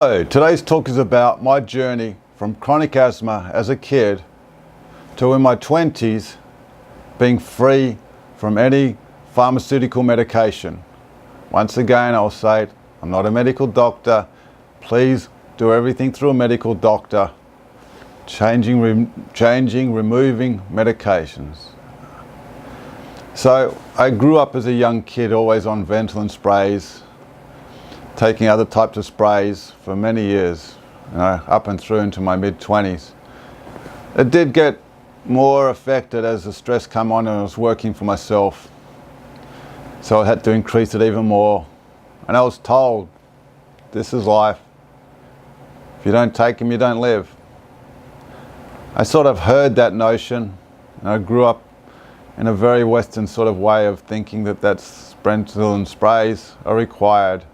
So today's talk is about my journey from chronic asthma as a kid to in my 20s being free from any pharmaceutical medication. Once again, I'll say it, I'm not a medical doctor. Please do everything through a medical doctor. Changing, removing medications. So I grew up as a young kid always on Ventolin sprays, taking other types of sprays for many years, up and through into my mid-20s. It did get more affected as the stress came on and I was working for myself. So I had to increase it even more. And I was told, this is life. If you don't take them, you don't live. I sort of heard that notion, and I grew up in a very Western sort of way of thinking that Ventolin sprays are required.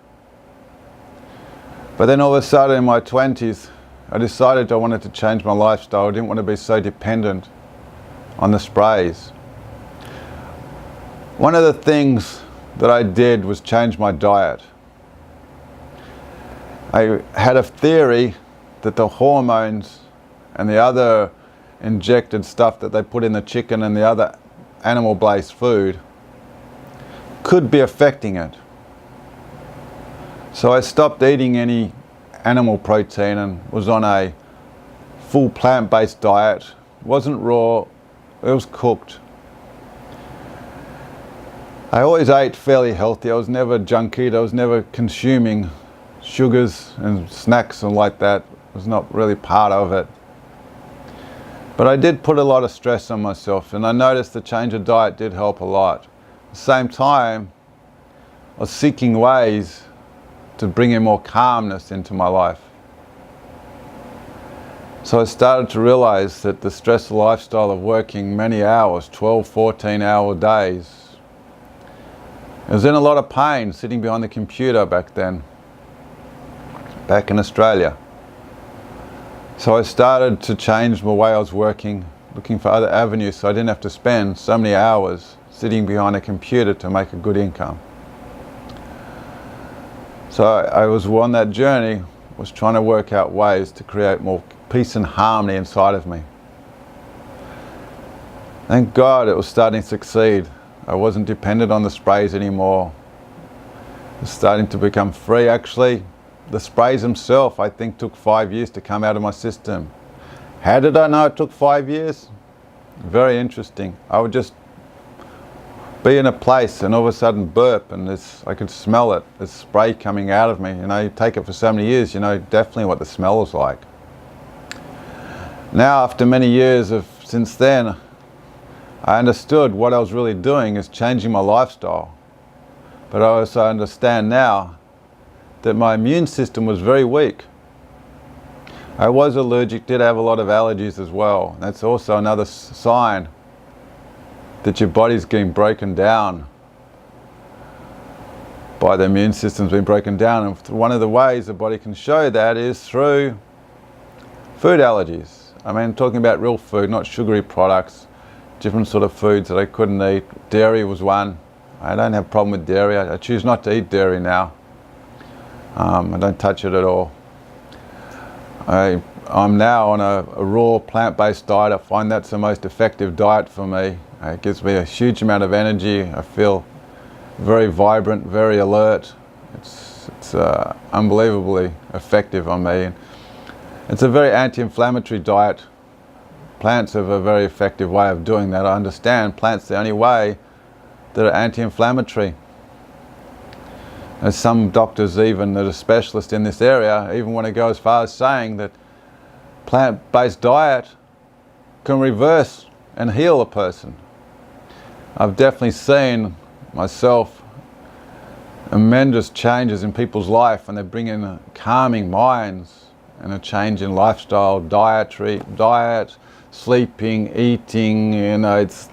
But then all of a sudden in my 20s, I decided I wanted to change my lifestyle. I didn't want to be so dependent on the sprays. One of the things that I did was change my diet. I had a theory that the hormones and the other injected stuff that they put in the chicken and the other animal-based food could be affecting it. So I stopped eating any animal protein and was on a full plant-based diet. It wasn't raw, it was cooked. I always ate fairly healthy. I was never a junk eater. I was never consuming sugars and snacks and like that. It was not really part of it. But I did put a lot of stress on myself, and I noticed the change of diet did help a lot. At the same time, I was seeking ways to bring in more calmness into my life. So I started to realize that the stressful lifestyle of working many hours, 12, 14-hour days, I was in a lot of pain sitting behind the computer back then, back in Australia. So I started to change the way I was working, looking for other avenues so I didn't have to spend so many hours sitting behind a computer to make a good income. So I was on that journey, was trying to work out ways to create more peace and harmony inside of me. Thank God it was starting to succeed. I wasn't dependent on the sprays anymore. I was starting to become free. Actually, the sprays themselves, I think, took 5 years to come out of my system. How did I know it took 5 years? Very interesting. I would just be in a place and all of a sudden burp, and I could smell it, this spray coming out of me. You take it for so many years, you know definitely what the smell is like. Now, after many years since then, I understood what I was really doing is changing my lifestyle. But I also understand now that my immune system was very weak. I was allergic, did have a lot of allergies as well. That's also another sign that your body's getting broken down by the immune system's been broken down. And one of the ways the body can show that is through food allergies. I mean, talking about real food, not sugary products, different sort of foods that I couldn't eat. Dairy was one. I don't have a problem with dairy. I choose not to eat dairy now. I don't touch it at all. I'm now on a raw plant-based diet. I find that's the most effective diet for me. It gives me a huge amount of energy. I feel very vibrant, very alert. It's unbelievably effective on me. It's a very anti-inflammatory diet. Plants have a very effective way of doing that. I understand plants are the only way that are anti-inflammatory. There's some doctors even that are specialists in this area even want to go as far as saying that plant-based diet can reverse and heal a person. I've definitely seen myself tremendous changes in people's life when they bring in calming minds and a change in lifestyle, diet, sleeping, eating. It's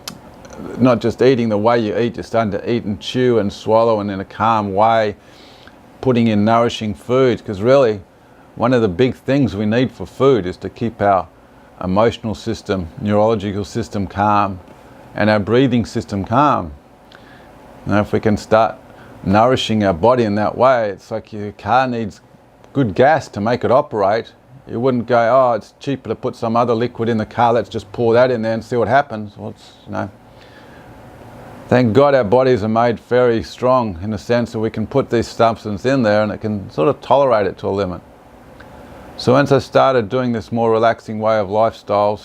not just eating the way you eat, you're starting to eat and chew and swallow and in a calm way, putting in nourishing foods, because really one of the big things we need for food is to keep our emotional system, neurological system calm and our breathing system calm. Now if we can start nourishing our body in that way, it's like your car needs good gas to make it operate. You wouldn't go, oh, it's cheaper to put some other liquid in the car, let's just pour that in there and see what happens. Well, thank God our bodies are made very strong in the sense that we can put these substances in there and it can sort of tolerate it to a limit. So once I started doing this more relaxing way of lifestyle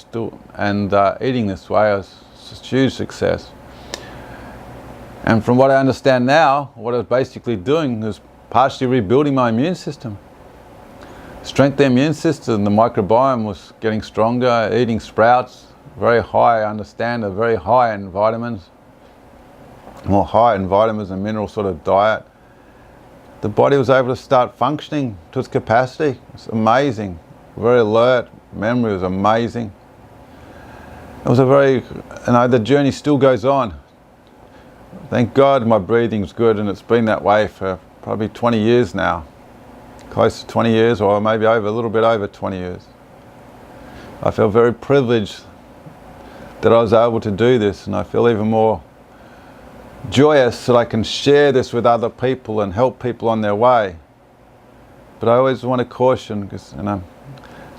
and eating this way, it was a huge success. And from what I understand now, what I was basically doing was partially rebuilding my immune system. Strength of the immune system, the microbiome was getting stronger, eating sprouts, very high, I understand, are very high in vitamins, more high in vitamins and mineral sort of diet. The body was able to start functioning to its capacity. It's amazing, very alert, memory was amazing. It was a very, the journey still goes on. Thank God my breathing's good, and it's been that way for probably 20 years now. Close to 20 years, or maybe a little bit over 20 years. I feel very privileged that I was able to do this, and I feel even more joyous that I can share this with other people and help people on their way. But I always want to caution, because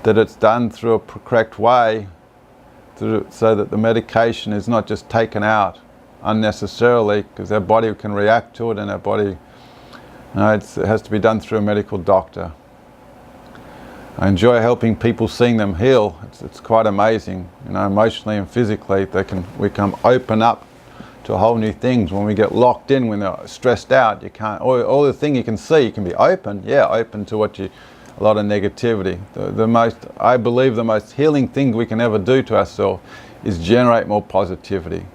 that it's done through a correct way, so that the medication is not just taken out unnecessarily, because our body can react to it, and our body, it has to be done through a medical doctor. I enjoy helping people, seeing them heal. It's quite amazing, emotionally and physically. We can open up to whole new things. When we get locked in, when they're stressed out, you can't, all the thing you can see, you can be open to a lot of negativity. I believe the most healing thing we can ever do to ourselves is generate more positivity.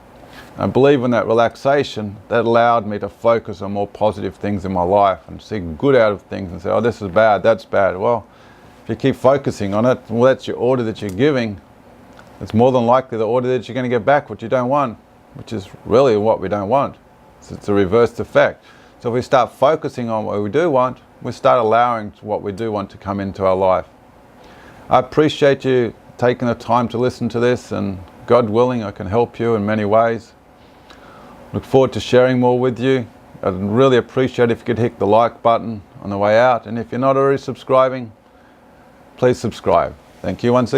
I believe in that relaxation, that allowed me to focus on more positive things in my life and see good out of things and say, oh, this is bad, that's bad. Well, if you keep focusing on it, well, that's your order that you're giving. It's more than likely the order that you're going to get back what you don't want, which is really what we don't want. So it's a reversed effect. So if we start focusing on what we do want, we start allowing what we do want to come into our life. I appreciate you taking the time to listen to this, and God willing, I can help you in many ways. Look forward to sharing more with you. I'd really appreciate if you could hit the like button on the way out, and if you're not already subscribing, please subscribe. Thank you once again.